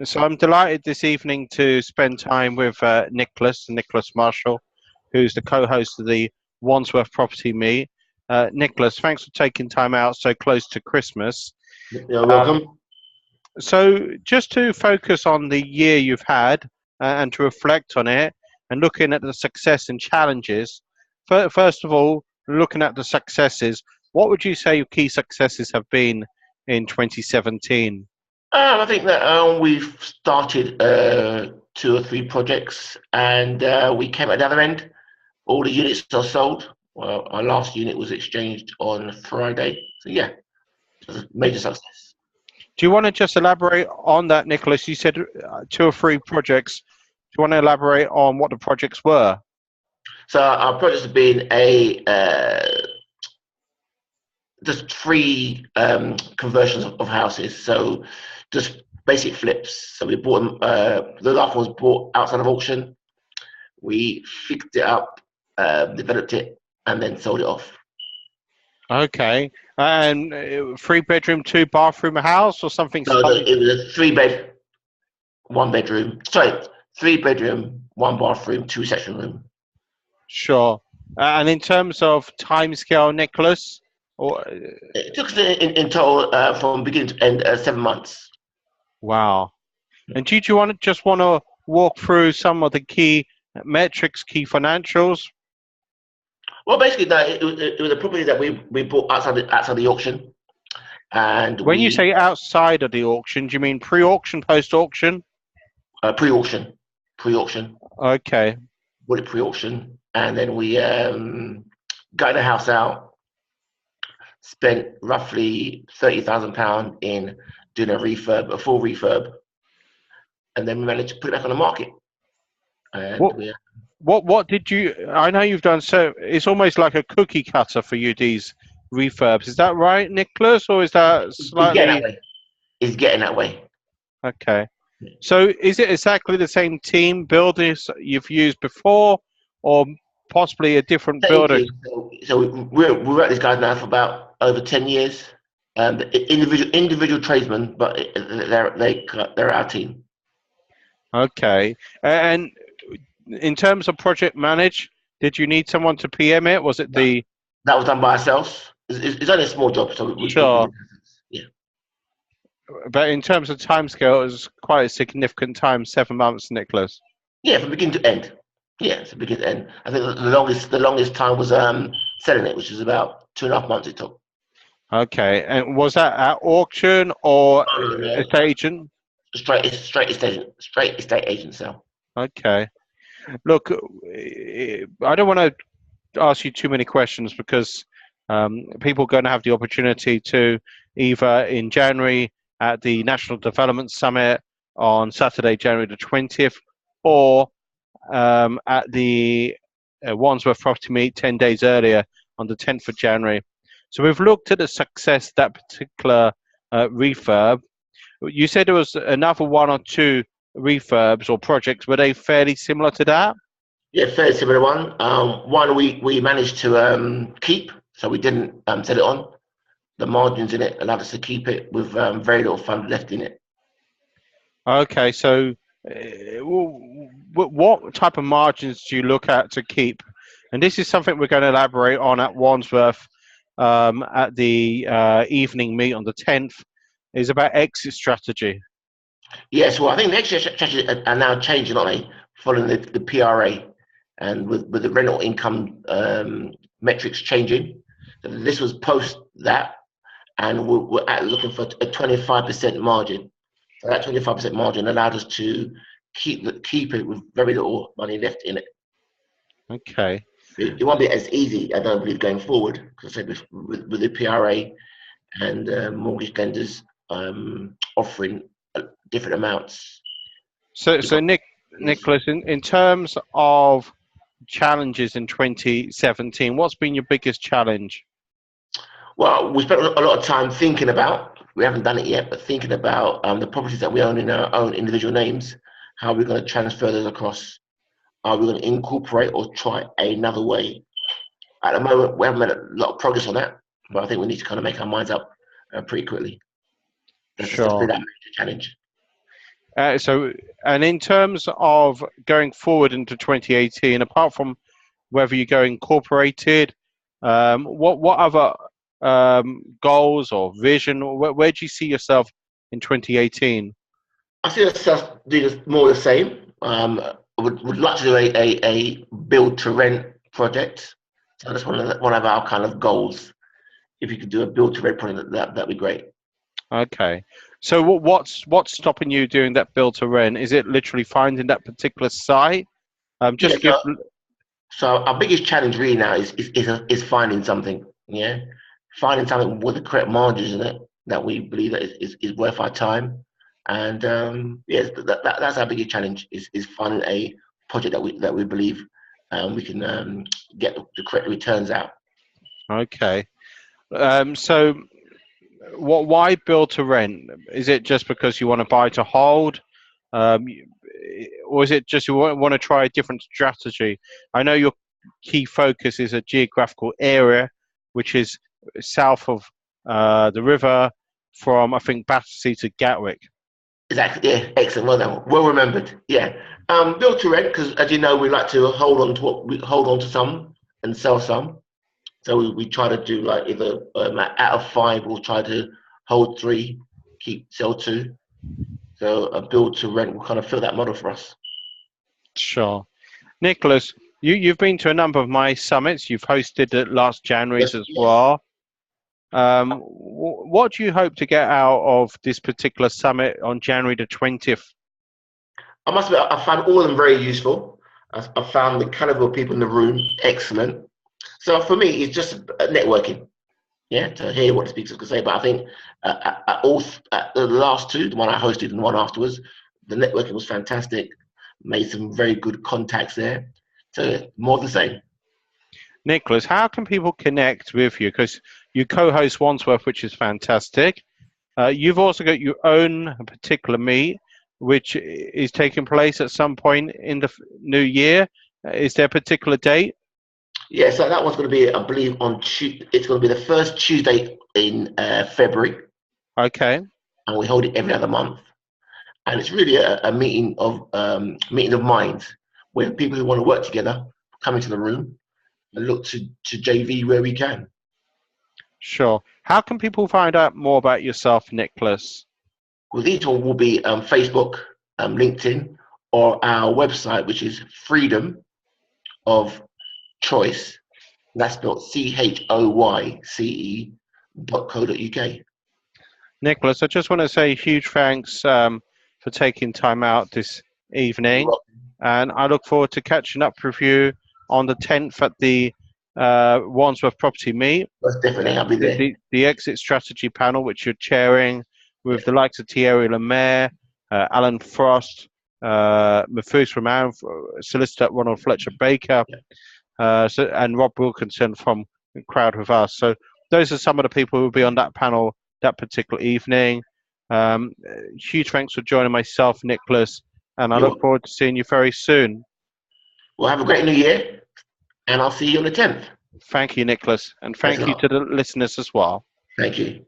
So I'm delighted this evening to spend time with Nicholas Marshall, who's the co-host of the Wandsworth Property Meet. Nicholas, thanks for taking time out so close to Christmas. You're Um, welcome. so just to focus on the year you've had and to reflect on it and looking at the success and challenges, first of all, looking at the successes, what would you say your key successes have been in 2017? I think that we've started two or three projects, and we came at the other end. All the units are sold. Well, our last unit was exchanged on Friday. So yeah, it was a major success. Do you want to just elaborate on that, Nicholas? You said two or three projects. Do you want to elaborate on what the projects were? So our projects have been a just three conversions of houses. So just basic flips. So we bought them. The last one was bought outside of auction. We fixed it up, developed it, and then sold it off. Okay. And three bedroom, two bathroom house or something So slightly? it was a three bed, one bedroom. Sorry, three bedroom, one bathroom, two section room. Sure. And in terms of timescale, Nicholas, or It took us in total from beginning to end 7 months. wow. And do you want to walk through some of the key metrics, key financials? Well, basically, no, it was a property that we bought outside the auction, and When you we say outside of the auction, do you mean pre-auction, post-auction? pre-auction, pre-auction, Okay. bought it pre-auction, and then we got the house out, spent roughly £30,000 in doing a full refurb, and then we managed to put it back on the market. And What we what did you? I know you've done so. It's almost like a cookie cutter for you. These refurbs. Is that right, Nicholas, or is that it's getting that slightly way. It's getting that way. okay? So is it exactly the same team builders you've used before, or possibly a different Same builder? team. So we're at this guys now for about over 10 years. Individual tradesmen, but they're our team. Okay. And in terms of project manage, did you need someone to PM it? Was it That, the that was done by ourselves. It's only a small job, so we sure? did. Yeah, But in terms of timescale, it was quite a significant time, 7 months, Nicholas. yeah, from beginning to end. Yeah, it's beginning to end. I think the longest time was selling it, which was about 2.5 months it took. Okay. And was that at auction or No, no, no. estate agent? Straight estate agent sale. Okay. Look, I don't want to ask you too many questions because people are going to have the opportunity to either in January at the National Development Summit on Saturday, January the 20th, or at the Wandsworth Property Meet 10 days earlier on the 10th of January. So we've looked at the success of that particular refurb. You said there was another one or two refurbs or projects. Were they fairly similar to that? Yeah, fairly similar one. One we managed to keep, so we didn't sell it on. The margins in it allowed us to keep it with very little fund left in it. Okay, so what type of margins do you look at to keep? And this is something we're going to elaborate on at Wandsworth at the evening meet on the 10th, is about exit strategy. Yes, well, I think the extra strategies are now changing, aren't they? Following the PRA and with the rental income metrics changing. So this was post that, and we're looking for a 25% margin. So that 25% margin allowed us to keep it with very little money left in it. Okay. It won't be as easy, I don't believe, going forward, because I said with the PRA and mortgage lenders offering different amounts. So Nicholas, in terms of challenges in 2017, what's been your biggest challenge? Well, we spent a lot of time thinking about, we haven't done it yet, but thinking about the properties that we own in our own individual names, how we're going to transfer those across. Are we going to incorporate or try another way? At the moment, we haven't made a lot of progress on that, but I think we need to kind of make our minds up pretty quickly. That's been Sure. that major challenge. So, and in terms of going forward into 2018, apart from whether you go incorporated, what other goals or vision, or where do you see yourself in 2018? I see ourselves doing more of the same. Would like to do a build to rent project. So that's one of our kind of goals. If you could do a build to rent project, that'd be great. Okay. So what's stopping you doing that build to rent? Is it literally finding that particular site? Yeah. Just to give. So our biggest challenge really now is finding something. Yeah, finding something with the correct margins in it that we believe that is worth our time. And yes, that's our biggest challenge is finding a project that we believe we can get the correct returns out. Okay. So why build to rent? Is it just because you want to buy to hold? Um, or is it just you want to try a different strategy? I know your key focus is a geographical area, which is south of the river from, I think, Battersea to Gatwick. Exactly. Yeah. Excellent. Well done. Well remembered. Yeah. Build to rent because, as you know, we like to hold on to some and sell some. So we try to do like either out of five, we'll try to hold three, sell two. So a build to rent will kind of fill that model for us. Sure. Nicholas, you've been to a number of my summits. You've hosted it last January's Yes, as yes. well. What do you hope to get out of this particular summit on January the 20th? I must admit, I found all of them very useful. I found the caliber of people in the room excellent. So for me, it's just networking. Yeah, to hear what the speakers could say. But I think at the last two, the one I hosted and the one afterwards, the networking was fantastic. Made some very good contacts there. So more of the same. Nicholas, how can people connect with you? Because you co-host Wandsworth, which is fantastic. You've also got your own particular meet, which is taking place at some point in the new year. Is there a particular date? Yeah, so that one's going to be, I believe, it's going to be the first Tuesday in February, Okay. and we hold it every other month. And it's really a meeting of minds where people who want to work together come into the room and look to JV where we can. Sure. How can people find out more about yourself, Nicholas? Well, these one will be Facebook, LinkedIn, or our website, which is Freedom of Choice. That's spelled CHOYCE.co.uk. Nicholas, I just want to say huge thanks for taking time out this evening. And I look forward to catching up with you on the 10th at the Wandsworth Property Meet. Most definitely, I'll be there. The exit strategy panel, which you're chairing with the likes of Thierry Lemaire, Alan Frost, Mafus Roman, solicitor Ronald Fletcher Baker, and Rob Wilkinson from Crowd With Us. So those are some of the people who will be on that panel that particular evening. Huge thanks for joining myself, Nicholas, and I look forward to seeing you very soon. Well, have a great new year, and I'll see you on the 10th. Thank you, Nicholas, and thank you to the listeners as well. Thank you.